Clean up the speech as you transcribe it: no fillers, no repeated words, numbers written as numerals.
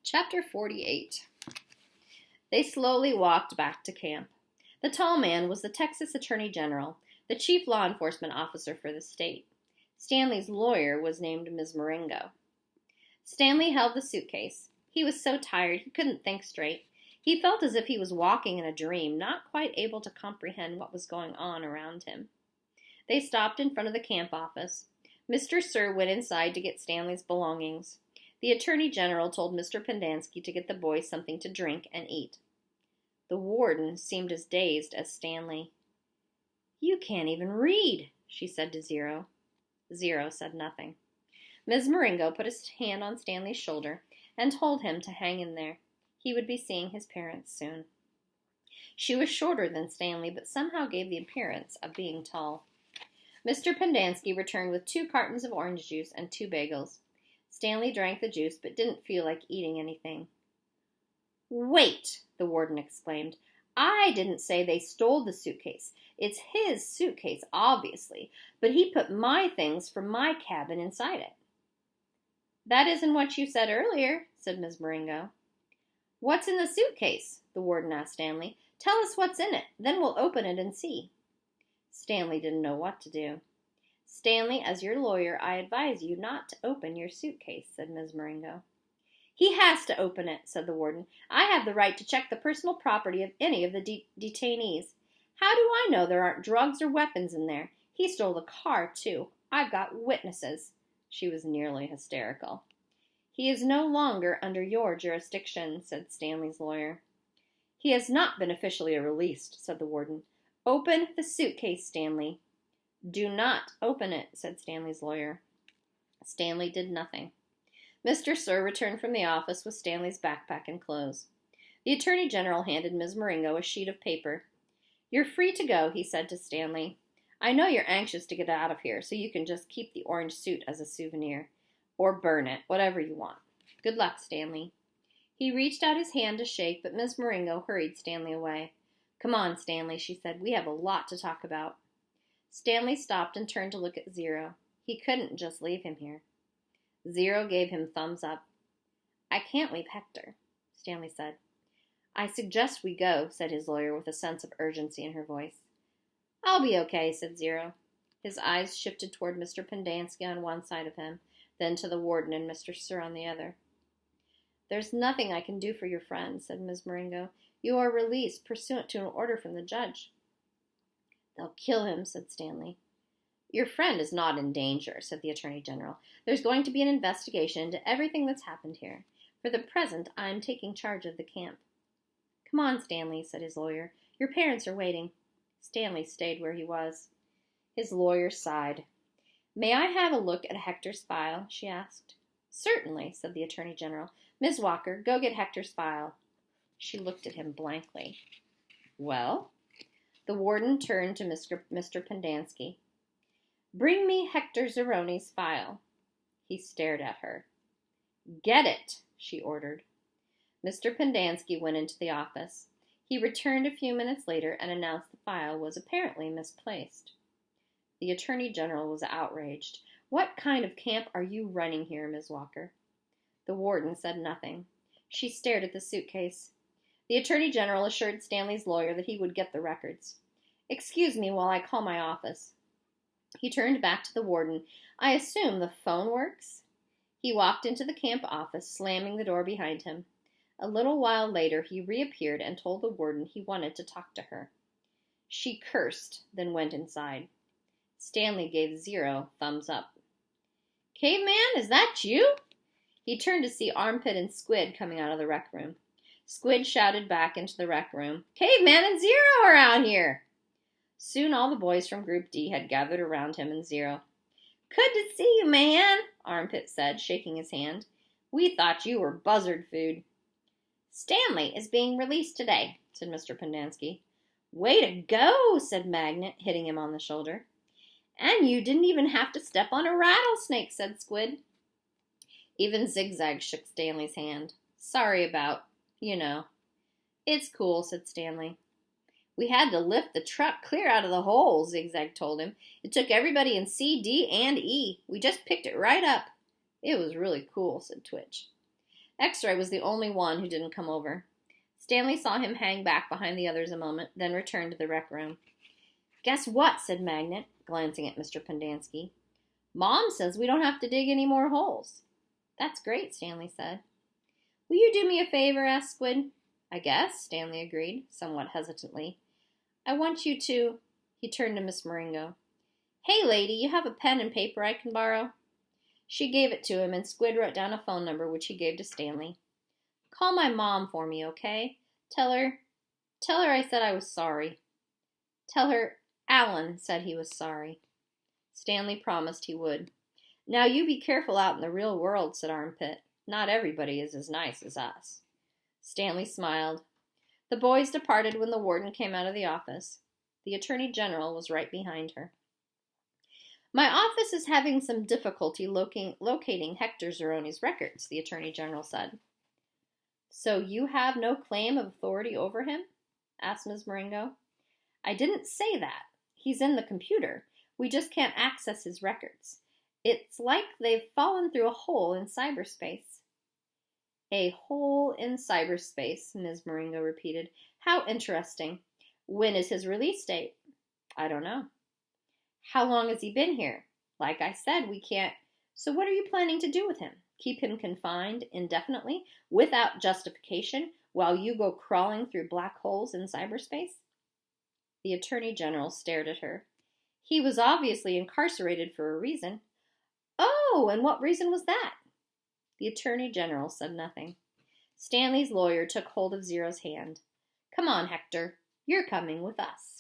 Chapter 48. They slowly walked back to camp. The tall man was the Texas Attorney General, the chief law enforcement officer for the state. Stanley's lawyer was named Ms. Marengo. Stanley held the suitcase. He was so tired he couldn't think straight. He felt as if he was walking in a dream, not quite able to comprehend what was going on around him. They stopped in front of the camp office. Mr. Sir went inside to get Stanley's belongings. The Attorney General told Mr. Pendanski to get the boys something to drink and eat. The warden seemed as dazed as Stanley. "You can't even read," she said to Zero. Zero said nothing. Ms. Marengo put his hand on Stanley's shoulder and told him to hang in there. He would be seeing his parents soon. She was shorter than Stanley, but somehow gave the appearance of being tall. Mr. Pendanski returned with 2 cartons of orange juice and 2 bagels. Stanley drank the juice, but didn't feel like eating anything. "Wait!" the warden exclaimed. "I didn't say they stole the suitcase. It's his suitcase, obviously, but he put my things from my cabin inside it." "That isn't what you said earlier," said Ms. Marengo. "What's in the suitcase?" the warden asked Stanley. "Tell us what's in it, then we'll open it and see." Stanley didn't know what to do. "Stanley, as your lawyer, I advise you not to open your suitcase," said Ms. Marengo. "He has to open it," said the warden. "I have the right to check the personal property of any of the detainees. How do I know there aren't drugs or weapons in there? He stole the car, too. I've got witnesses." She was nearly hysterical. "He is no longer under your jurisdiction," said Stanley's lawyer. "He has not been officially released," said the warden. "Open the suitcase, Stanley." "Do not open it," said Stanley's lawyer. Stanley did nothing. Mr. Sir returned from the office with Stanley's backpack and clothes. The Attorney General handed Ms. Marengo a sheet of paper. "You're free to go," he said to Stanley. "I know you're anxious to get out of here, so you can just keep the orange suit as a souvenir. Or burn it, whatever you want. Good luck, Stanley." He reached out his hand to shake, but Ms. Marengo hurried Stanley away. "Come on, Stanley," she said. "We have a lot to talk about." Stanley stopped and turned to look at Zero. He couldn't just leave him here. Zero gave him thumbs up. "I can't leave Hector," Stanley said. "I suggest we go," said his lawyer with a sense of urgency in her voice. "I'll be okay," said Zero. His eyes shifted toward Mr. Pendanski on one side of him, then to the warden and Mr. Sir on the other. "There's nothing I can do for your friend," said Ms. Marengo. "You are released pursuant to an order from the judge." "They'll kill him," said Stanley. "Your friend is not in danger," said the Attorney General. "There's going to be an investigation into everything that's happened here. For the present, I'm taking charge of the camp." "Come on, Stanley," said his lawyer. "Your parents are waiting." Stanley stayed where he was. His lawyer sighed. "May I have a look at Hector's file?" she asked. "Certainly," said the Attorney General. "Ms. Walker, go get Hector's file." She looked at him blankly. "Well?" The warden turned to Mr. Pendanski. "Bring me Hector Zeroni's file." He stared at her. "Get it," she ordered. Mr. Pendanski went into the office. He returned a few minutes later and announced the file was apparently misplaced. The Attorney General was outraged. "What kind of camp are you running here, Ms. Walker?" The warden said nothing. She stared at the suitcase. The Attorney General assured Stanley's lawyer that he would get the records. "Excuse me while I call my office." He turned back to the warden. "I assume the phone works?" He walked into the camp office, slamming the door behind him. A little while later he reappeared and told the warden he wanted to talk to her. She cursed, then went inside. Stanley gave Zero thumbs up. "Caveman, is that you?" He turned to see Armpit and Squid coming out of the rec room. Squid shouted back into the rec room, "Caveman and Zero are out here!" Soon all the boys from Group D had gathered around him and Zero. "Good to see you, man," Armpit said, shaking his hand. "We thought you were buzzard food." "Stanley is being released today," said Mr. Pendanski. "Way to go," said Magnet, hitting him on the shoulder. "And you didn't even have to step on a rattlesnake," said Squid. Even Zigzag shook Stanley's hand. "Sorry about, you know." "It's cool," said Stanley. "We had to lift the truck clear out of the hole," Zigzag told him. "It took everybody in C, D, and E. We just picked it right up." "It was really cool," said Twitch. X-Ray was the only one who didn't come over. Stanley saw him hang back behind the others a moment, then returned to the rec room. "Guess what?" said Magnet, glancing at Mr. Pendanski. "Mom says we don't have to dig any more holes." "That's great," Stanley said. "Will you do me a favor?" asked Squid. "I guess," Stanley agreed, somewhat hesitantly. "I want you to—" He turned to Miss Moringo. "Hey, lady, you have a pen and paper I can borrow?" She gave it to him, and Squid wrote down a phone number, which he gave to Stanley. "Call my mom for me, okay? Tell her I said I was sorry. Tell her Alan said he was sorry." Stanley promised he would. "Now you be careful out in the real world," said Armpit. "Not everybody is as nice as us." Stanley smiled. The boys departed when the warden came out of the office. The Attorney General was right behind her. "My office is having some difficulty locating Hector Zeroni's records," the Attorney General said. "So you have no claim of authority over him?" asked Ms. Moringo. "I didn't say that. He's in the computer. We just can't access his records. It's like they've fallen through a hole in cyberspace." "A hole in cyberspace," Ms. Moringo repeated. "How interesting. When is his release date?" "I don't know." "How long has he been here?" "Like I said, we can't—" "So what are you planning to do with him? Keep him confined indefinitely, without justification, while you go crawling through black holes in cyberspace?" The Attorney General stared at her. "He was obviously incarcerated for a reason." "Oh, and what reason was that?" The Attorney General said nothing. Stanley's lawyer took hold of Zero's hand. "Come on, Hector. You're coming with us."